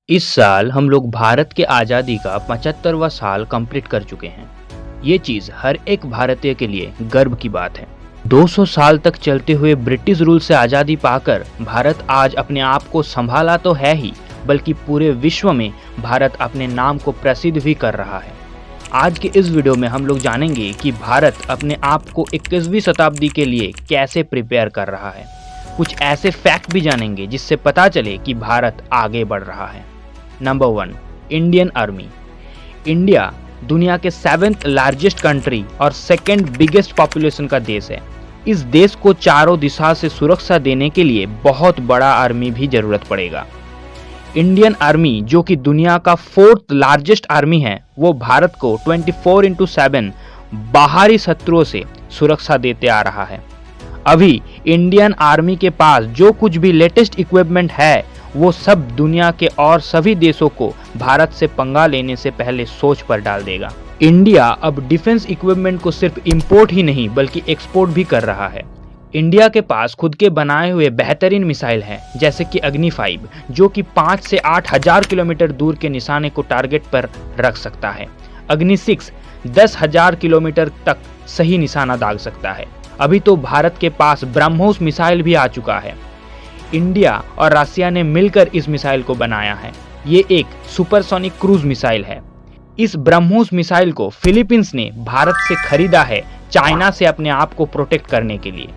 इस साल हम लोग भारत के आज़ादी का 75वां साल कंप्लीट कर चुके हैं। ये चीज़ हर एक भारतीय के लिए गर्व की बात है। 200 साल तक चलते हुए ब्रिटिश रूल से आज़ादी पाकर भारत आज अपने आप को संभाला तो है ही, बल्कि पूरे विश्व में भारत अपने नाम को प्रसिद्ध भी कर रहा है। आज के इस वीडियो में हम लोग जानेंगे कि भारत अपने आप को 21वीं शताब्दी के लिए कैसे प्रिपेयर कर रहा है। कुछ ऐसे फैक्ट भी जानेंगे जिससे पता चले कि भारत आगे बढ़ रहा है। Number 1, Indian army. इंडिया दुनिया के 7th लार्जेस्ट कंट्री और 2nd बिगेस्ट पॉपुलेशन का देश है। इस देश को चारों दिशा से सुरक्षा देने के लिए बहुत बड़ा आर्मी भी जरूरत पड़ेगा। इंडियन आर्मी, जो कि दुनिया का 4th लार्जेस्ट आर्मी है, वो भारत को 24/7 बाहरी शत्रुओं से सुरक्षा देते आ रहा है। अभी इंडियन आर्मी के पास जो कुछ भी लेटेस्ट इक्विपमेंट है, वो सब दुनिया के और सभी देशों को भारत से पंगा लेने से पहले सोच पर डाल देगा। इंडिया अब डिफेंस इक्विपमेंट को सिर्फ इंपोर्ट ही नहीं बल्कि एक्सपोर्ट भी कर रहा है। इंडिया के पास खुद के बनाए हुए बेहतरीन मिसाइल हैं, जैसे कि अग्नि 5, जो कि 5 से 8 हजार किलोमीटर दूर के निशाने को टारगेट पर रख सकता है। अग्नि 6 10,000 किलोमीटर तक सही निशाना दाग सकता है। अभी तो भारत के पास ब्रह्मोस मिसाइल भी आ चुका है। इंडिया और रशिया ने मिलकर इस मिसाइल को बनाया है। ये एक सुपरसोनिक क्रूज मिसाइल है। इस ब्रह्मोस मिसाइल को फिलीपींस ने भारत से खरीदा है, चाइना से अपने आप को प्रोटेक्ट करने के लिए।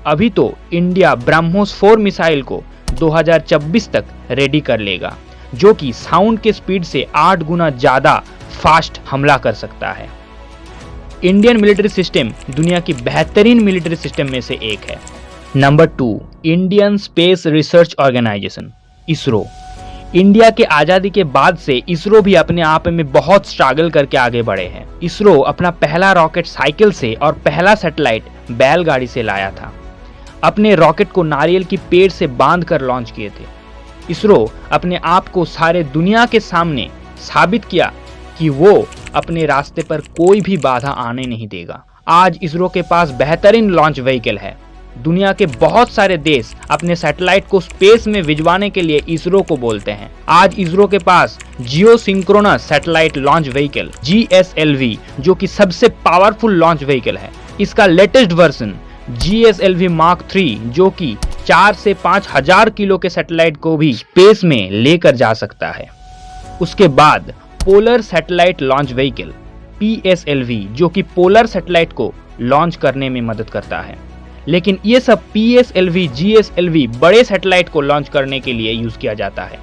अभी तो इंडिया ब्रह्मोस 4 मिसाइल को 2024 तक रेडी कर लेगा, जो कि साउंड के स्पीड से 8 गुना ज्यादा फास्ट हमला कर सकता है। इंडियन मिलिट्री सिस्टम दुनिया की बेहतरीन मिलिट्री सिस्टम में से एक है। Number 2, Indian Space Research Organisation, ISRO. India के आज़ादी के बाद से इसरो भी अपने आप में बहुत स्ट्रगल करके आगे बढ़े हैं। इसरो अपना पहला रॉकेट साइकिल से और पहला सैटेलाइट बैलगाड़ी से लाया था। अपने रॉकेट को नारियल की पेड़ से बांधकर लॉन्च किए थे। इसरो अपने आप को सारे दुनिया के सामने साबित किया कि वो अपने रास्ते पर कोई भी बाधा आने नहीं देगा। आज इसरो के पास बेहतरीन लॉन्च व्हीकल है। दुनिया के बहुत सारे देश अपने सैटेलाइट को स्पेस में भिजवाने के लिए इसरो को बोलते हैं। आज इसरो के पास geosynchronous satellite launch vehicle GSLV, जो कि सबसे पावरफुल लॉन्च व्हीकल है। इसका लेटेस्ट वर्जन GSLV Mark 3, जो कि 4 से 5 हजार किलो के सैटेलाइट को भी स्पेस में लेकर जा सकता है। उसके बाद polar satellite launch vehicle PSLV, जो कि पोलर सैटेलाइट को लॉन्च करने में मदद करता है। लेकिन ये सब PSLV, GSLV बड़े सैटेलाइट को लॉन्च करने के लिए यूज किया जाता है।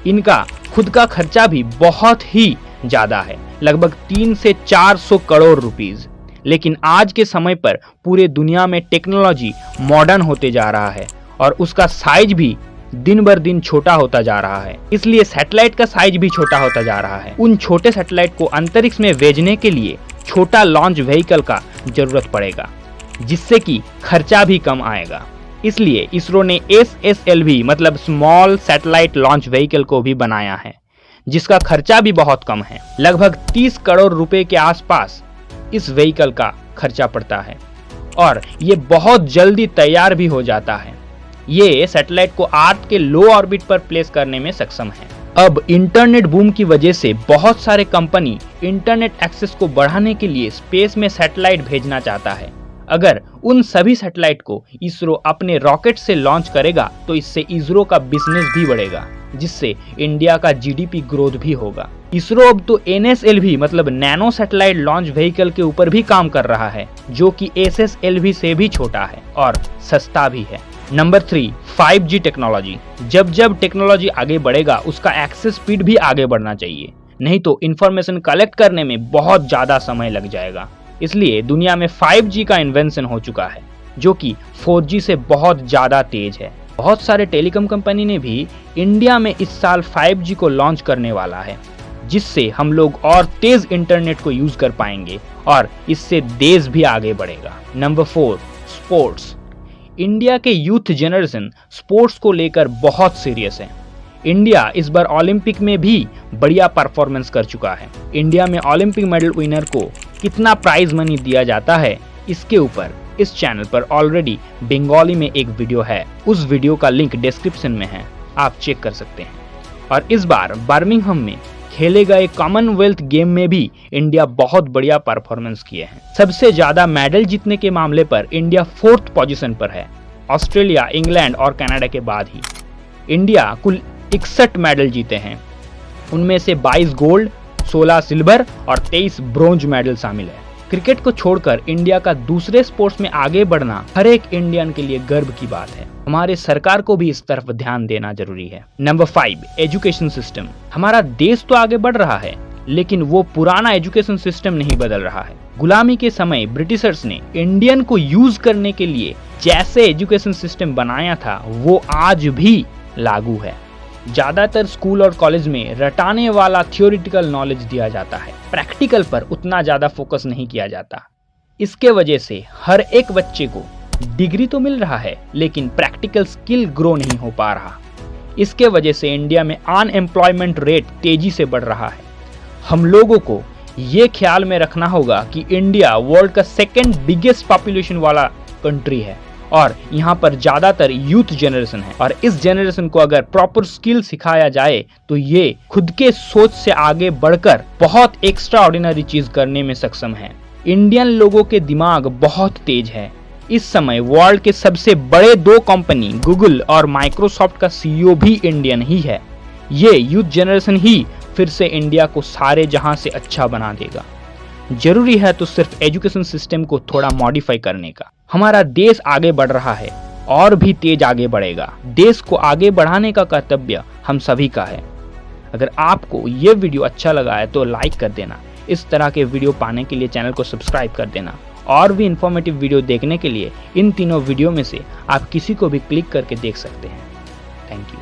इनका खुद का खर्चा भी बहुत ही ज्यादा है, लगभग 300 से 400 करोड़ रुपीस। लेकिन आज के समय पर पूरे दुनिया में टेक्नोलॉजी मॉडर्न होते जा रहा है और उसका साइज भी दिन बर दिन छोटा होता जा रहा है, इसलिए सैटेलाइट का साइज भी छोटा होता जा रहा है। उन छोटे सैटेलाइट को अंतरिक्ष में भेजने के लिए छोटा लॉन्च व्हीकल का जरूरत पड़ेगा, जिससे कि खर्चा भी कम आएगा। इसलिए इसरो ने SSLV मतलब स्मॉल सैटेलाइट लॉन्च व्हीकल को भी बनाया है, जिसका खर्चा भी बहुत कम है। लगभग 30 करोड़ रुपए के आसपास इस व्हीकल का खर्चा पड़ता है और ये बहुत जल्दी तैयार भी हो जाता है। ये सैटेलाइट को अर्थ के लो ऑर्बिट पर प्लेस करने में सक्षम है। अब इंटरनेट बूम की वजह से बहुत सारे कंपनी इंटरनेट एक्सेस को बढ़ाने के लिए स्पेस में सैटेलाइट भेजना चाहता है। अगर उन सभी सैटेलाइट को इसरो अपने रॉकेट से लॉन्च करेगा तो इससे इसरो का बिजनेस भी बढ़ेगा, जिससे इंडिया का GDP ग्रोथ भी होगा। इसरो अब तो NSLV मतलब नैनो सैटेलाइट लॉन्च व्हीकल के ऊपर भी काम कर रहा है, जो कि SSLV से भी छोटा है और सस्ता भी है। Number 3, 5G technology. जब जब टेक्नोलॉजी आगे बढ़ेगा, उसका एक्सेस स्पीड भी आगे बढ़ना चाहिए, नहीं तो इंफॉर्मेशन कलेक्ट करने में बहुत ज्यादा समय लग जाएगा। इसलिए दुनिया में 5G का इन्वेंशन हो चुका है, जो कि 4G से बहुत ज्यादा तेज है। बहुत सारे टेलीकॉम कंपनी ने भी इंडिया में इस साल 5G को लॉन्च करने वाला है, जिससे हम लोग और तेज इंटरनेट को यूज कर पाएंगे और इससे देश भी आगे बढ़ेगा। Number 4, sports. इंडिया के यूथ जनरेशन स्पोर्ट्स को लेकर बहुत सीरियस है। इंडिया इस बार ओलंपिक में भी बढ़िया परफॉर्मेंस कर चुका है। इंडिया में ओलंपिक मेडल विनर को कितना प्राइज मनी दिया जाता है, इसके ऊपर इस चैनल पर ऑलरेडी बंगाली में एक वीडियो है। उस वीडियो का लिंक डिस्क्रिप्शन में है, आप चेक कर सकते हैं। और इस बार बर्मिंघम में खेले गए कॉमनवेल्थ गेम में भी इंडिया बहुत बढ़िया परफॉर्मेंस किए हैं। सबसे ज्यादा मेडल जीतने के मामले पर इंडिया 4th पोजीशन पर है, ऑस्ट्रेलिया, इंग्लैंड और कनाडा के बाद ही। इंडिया कुल 61 मेडल जीते हैं, उनमें से 22 गोल्ड, 16 सिल्वर और 23 ब्रोंज मेडल शामिल है। क्रिकेट को छोड़कर इंडिया का दूसरे स्पोर्ट्स में आगे बढ़ना हर एक इंडियन के लिए गर्व की बात है। हमारे सरकार को भी इस तरफ ध्यान देना जरूरी है। Number 5, education system. हमारा देश तो आगे बढ़ रहा है, लेकिन वो पुराना एजुकेशन सिस्टम नहीं बदल रहा है। गुलामी के समय ब्रिटिशर्स ने इंडियन को यूज करने के लिए जैसे एजुकेशन सिस्टम बनाया था वो आज भी लागू है। ज्यादातर स्कूल और कॉलेज में रटाने वाला थियोरिटिकल नॉलेज दिया जाता है, प्रैक्टिकल पर उतना ज्यादा फोकस नहीं किया जाता। इसके वजह से हर एक बच्चे को डिग्री तो मिल रहा है, लेकिन प्रैक्टिकल स्किल ग्रो नहीं हो पा रहा। इसके वजह से इंडिया में अनएम्प्लॉयमेंट रेट तेजी से बढ़ रहा है। हम लोगों को ये ख्याल में रखना होगा कि इंडिया वर्ल्ड का 2nd बिगेस्ट पॉपुलेशन वाला कंट्री है और यहाँ पर ज्यादातर यूथ जनरेशन है, और इस जनरेशन को अगर प्रॉपर स्किल सिखाया जाए तो ये खुद के सोच से आगे बढ़कर बहुत एक्स्ट्रा ऑर्डिनरी चीज करने में सक्षम है। इंडियन लोगों के दिमाग बहुत तेज है। इस समय वर्ल्ड के सबसे बड़े 2 कंपनी गूगल और माइक्रोसॉफ्ट का CEO भी इंडियन ही है। ये यूथ जनरेशन ही फिर से इंडिया को सारे जहां से अच्छा बना देगा। जरूरी है तो सिर्फ एजुकेशन सिस्टम को थोड़ा मॉडिफाई करने का। हमारा देश आगे बढ़ रहा है और भी तेज आगे बढ़ेगा। देश को आगे बढ़ाने का कर्तव्य हम सभी का है। अगर आपको ये वीडियो अच्छा लगा है तो लाइक कर देना। इस तरह के वीडियो पाने के लिए चैनल को सब्सक्राइब कर देना, और भी इंफॉर्मेटिव वीडियो देखने के लिए इन तीनों वीडियो में से आप किसी को भी क्लिक करके देख सकते हैं। Thank you.